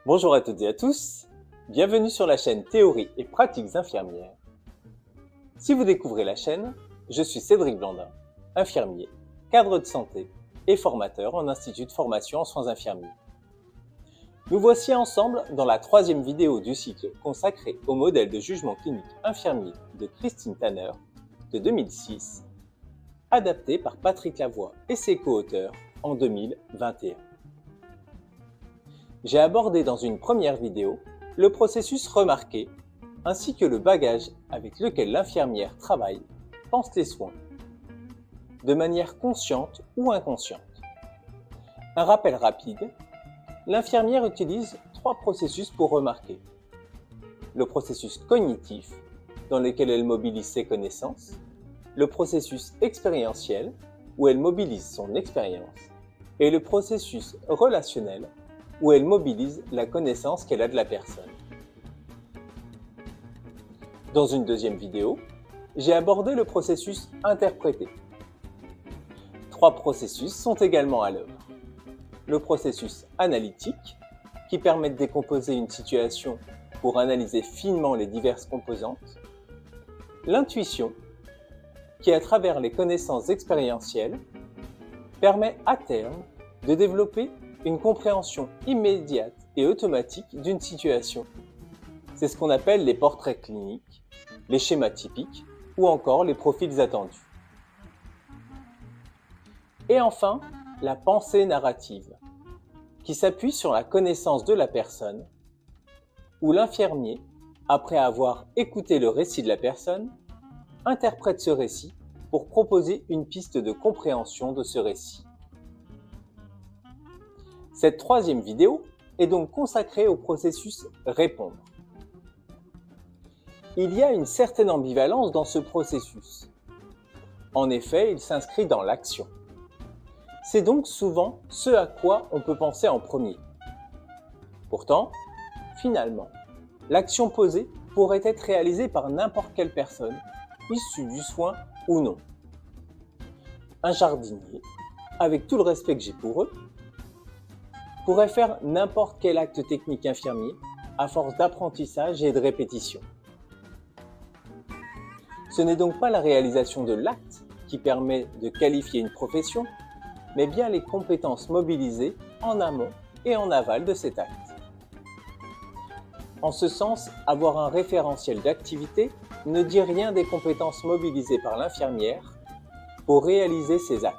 Bonjour à toutes et à tous, bienvenue sur la chaîne Théorie et pratiques infirmières. Si vous découvrez la chaîne, je suis Cédric Blandin, infirmier, cadre de santé et formateur en institut de formation en soins infirmiers. Nous voici ensemble dans la troisième vidéo du cycle consacré au modèle de jugement clinique infirmier de Christine Tanner de 2006, adapté par Patrick Lavoie et ses co-auteurs en 2021. J'ai abordé dans une première vidéo le processus remarqué ainsi que le bagage avec lequel l'infirmière travaille, pense les soins, de manière consciente ou inconsciente. Un rappel rapide, l'infirmière utilise 3 processus pour remarquer. Le processus cognitif, dans lequel elle mobilise ses connaissances, le processus expérientiel, où elle mobilise son expérience, et le processus relationnel, où elle mobilise la connaissance qu'elle a de la personne. Dans une deuxième vidéo, j'ai abordé le processus interprété. 3 processus sont également à l'œuvre. Le processus analytique, qui permet de décomposer une situation pour analyser finement les diverses composantes. L'intuition, qui à travers les connaissances expérientielles, permet à terme de développer une compréhension immédiate et automatique d'une situation. C'est ce qu'on appelle les portraits cliniques, les schémas typiques ou encore les profils attendus. Et enfin, la pensée narrative, qui s'appuie sur la connaissance de la personne, où l'infirmier, après avoir écouté le récit de la personne, interprète ce récit pour proposer une piste de compréhension de ce récit. Cette troisième vidéo est donc consacrée au processus répondre. Il y a une certaine ambivalence dans ce processus. En effet, il s'inscrit dans l'action. C'est donc souvent ce à quoi on peut penser en premier. Pourtant, finalement, l'action posée pourrait être réalisée par n'importe quelle personne, issue du soin ou non. Un jardinier, avec tout le respect que j'ai pour eux, pourrait faire n'importe quel acte technique infirmier à force d'apprentissage et de répétition. Ce n'est donc pas la réalisation de l'acte qui permet de qualifier une profession, mais bien les compétences mobilisées en amont et en aval de cet acte. En ce sens, avoir un référentiel d'activité ne dit rien des compétences mobilisées par l'infirmière pour réaliser ces actes.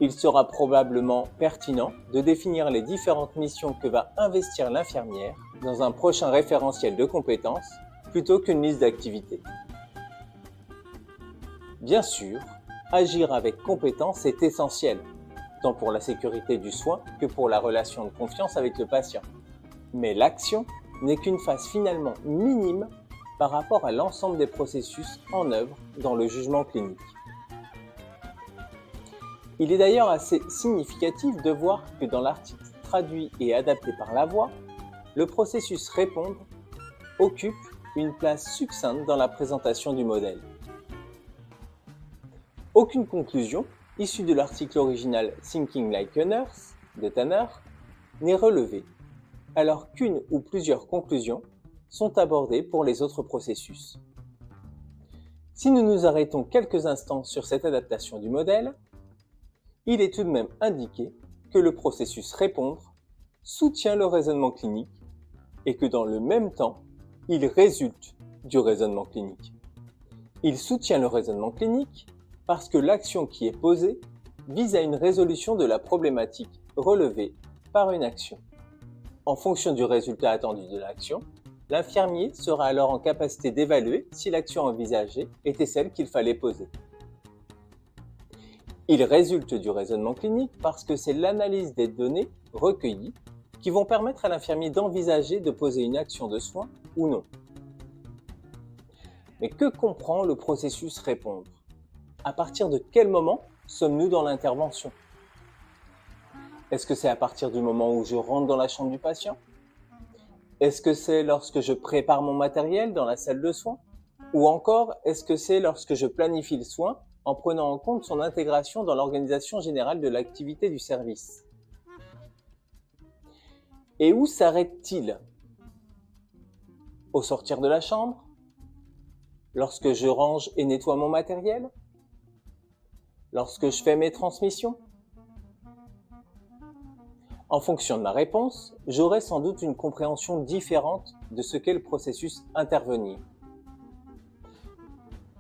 Il sera probablement pertinent de définir les différentes missions que va investir l'infirmière dans un prochain référentiel de compétences plutôt qu'une liste d'activités. Bien sûr, agir avec compétence est essentiel, tant pour la sécurité du soin que pour la relation de confiance avec le patient. Mais l'action n'est qu'une phase finalement minime par rapport à l'ensemble des processus en œuvre dans le jugement clinique. Il est d'ailleurs assez significatif de voir que dans l'article traduit et adapté par Lavoie, le processus répondre occupe une place succincte dans la présentation du modèle. Aucune conclusion, issue de l'article original Thinking Like a Nurse de Tanner, n'est relevée, alors qu'une ou plusieurs conclusions sont abordées pour les autres processus. Si nous nous arrêtons quelques instants sur cette adaptation du modèle, il est tout de même indiqué que le processus répondre soutient le raisonnement clinique et que dans le même temps, il résulte du raisonnement clinique. Il soutient le raisonnement clinique parce que l'action qui est posée vise à une résolution de la problématique relevée par une action. En fonction du résultat attendu de l'action, l'infirmier sera alors en capacité d'évaluer si l'action envisagée était celle qu'il fallait poser. Il résulte du raisonnement clinique parce que c'est l'analyse des données recueillies qui vont permettre à l'infirmier d'envisager de poser une action de soin ou non. Mais que comprend le processus répondre ? À partir de quel moment sommes-nous dans l'intervention ? Est-ce que c'est à partir du moment où je rentre dans la chambre du patient ? Est-ce que c'est lorsque je prépare mon matériel dans la salle de soins ? Ou encore, est-ce que c'est lorsque je planifie le soin en prenant en compte son intégration dans l'organisation générale de l'activité du service? Et où s'arrête-t-il? Au sortir de la chambre? Lorsque je range et nettoie mon matériel? Lorsque je fais mes transmissions? En fonction de ma réponse, j'aurai sans doute une compréhension différente de ce qu'est le processus intervenir.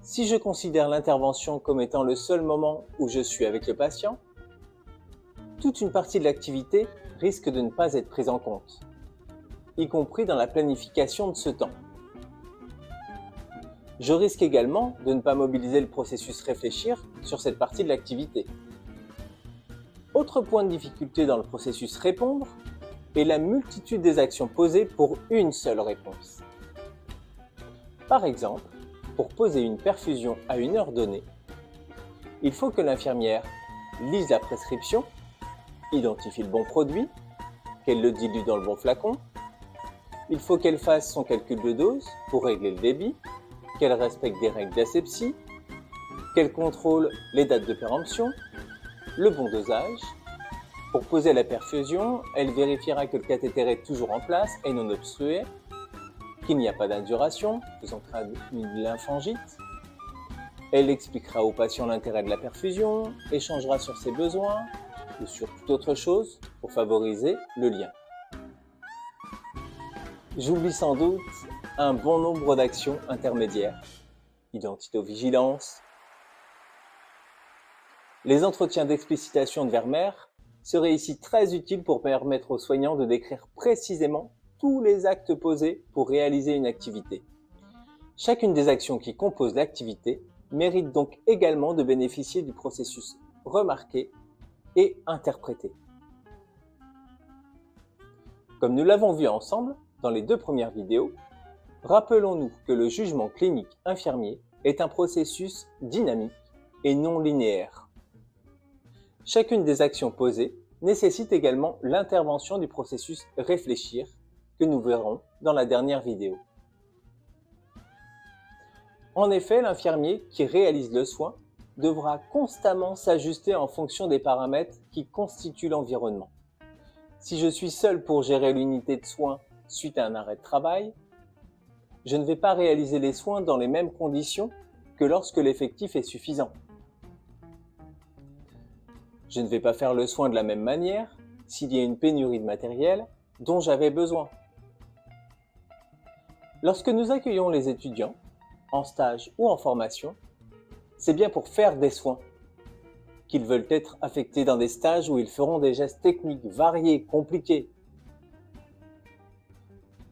Si je considère l'intervention comme étant le seul moment où je suis avec le patient, toute une partie de l'activité risque de ne pas être prise en compte, y compris dans la planification de ce temps. Je risque également de ne pas mobiliser le processus réfléchir sur cette partie de l'activité. Autre point de difficulté dans le processus répondre est la multitude des actions posées pour une seule réponse. Par exemple, pour poser une perfusion à une heure donnée, il faut que l'infirmière lise la prescription, identifie le bon produit, qu'elle le dilue dans le bon flacon, il faut qu'elle fasse son calcul de dose pour régler le débit, qu'elle respecte des règles d'asepsie, qu'elle contrôle les dates de péremption, le bon dosage. Pour poser la perfusion, elle vérifiera que le cathéter est toujours en place et non obstrué, qu'il n'y a pas d'induration, faisant traduire lymphangite. Elle expliquera au patient l'intérêt de la perfusion, échangera sur ses besoins ou sur toute autre chose pour favoriser le lien. J'oublie sans doute un bon nombre d'actions intermédiaires. Identitovigilance. Les entretiens d'explicitation de Vermeer seraient ici très utiles pour permettre aux soignants de décrire précisément tous les actes posés pour réaliser une activité. Chacune des actions qui composent l'activité mérite donc également de bénéficier du processus remarqué et interprété. Comme nous l'avons vu ensemble dans les 2 premières vidéos, rappelons-nous que le jugement clinique infirmier est un processus dynamique et non linéaire. Chacune des actions posées nécessite également l'intervention du processus réfléchir que nous verrons dans la dernière vidéo. En effet, l'infirmier qui réalise le soin devra constamment s'ajuster en fonction des paramètres qui constituent l'environnement. Si je suis seul pour gérer l'unité de soins suite à un arrêt de travail, je ne vais pas réaliser les soins dans les mêmes conditions que lorsque l'effectif est suffisant. Je ne vais pas faire le soin de la même manière s'il y a une pénurie de matériel dont j'avais besoin. Lorsque nous accueillons les étudiants, en stage ou en formation, c'est bien pour faire des soins qu'ils veulent être affectés dans des stages où ils feront des gestes techniques variés, compliqués.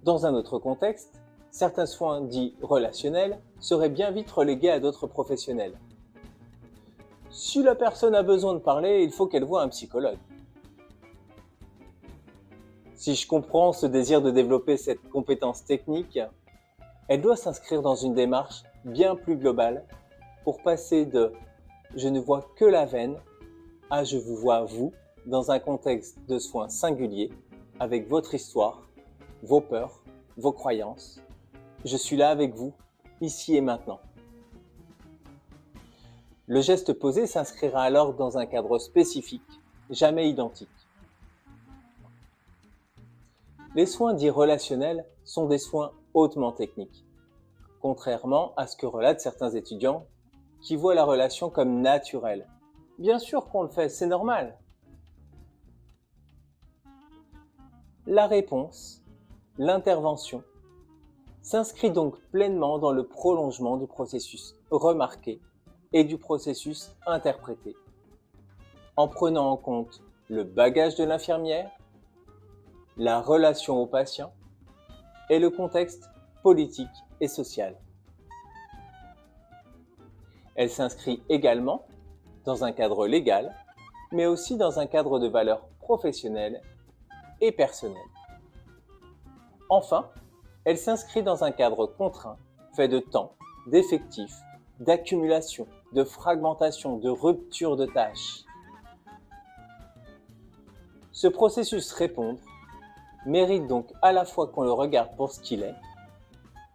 Dans un autre contexte, certains soins dits relationnels seraient bien vite relégués à d'autres professionnels. Si la personne a besoin de parler, il faut qu'elle voie un psychologue. Si je comprends ce désir de développer cette compétence technique, elle doit s'inscrire dans une démarche bien plus globale pour passer de « je ne vois que la veine » à « je vous vois vous » dans un contexte de soins singulier avec votre histoire, vos peurs, vos croyances. Je suis là avec vous, ici et maintenant. Le geste posé s'inscrira alors dans un cadre spécifique, jamais identique. Les soins dits relationnels sont des soins hautement techniques, contrairement à ce que relatent certains étudiants qui voient la relation comme naturelle. Bien sûr qu'on le fait, c'est normal. La réponse, l'intervention, s'inscrit donc pleinement dans le prolongement du processus remarqué et du processus interprété, en prenant en compte le bagage de l'infirmière, la relation au patient et le contexte politique et social. Elle s'inscrit également dans un cadre légal, mais aussi dans un cadre de valeurs professionnelles et personnelles. Enfin, elle s'inscrit dans un cadre contraint, fait de temps, d'effectifs, d'accumulation, de fragmentation, de rupture de tâches. Ce processus répondre mérite donc à la fois qu'on le regarde pour ce qu'il est,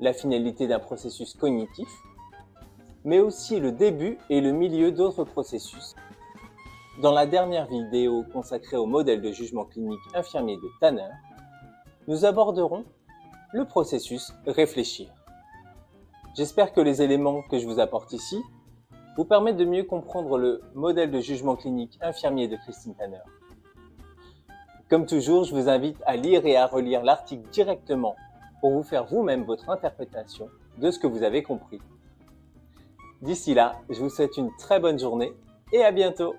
la finalité d'un processus cognitif, mais aussi le début et le milieu d'autres processus. Dans la dernière vidéo consacrée au modèle de jugement clinique infirmier de Tanner, nous aborderons le processus réfléchir. J'espère que les éléments que je vous apporte ici vous permettent de mieux comprendre le modèle de jugement clinique infirmier de Christine Tanner. Comme toujours, je vous invite à lire et à relire l'article directement pour vous faire vous-même votre interprétation de ce que vous avez compris. D'ici là, je vous souhaite une très bonne journée et à bientôt.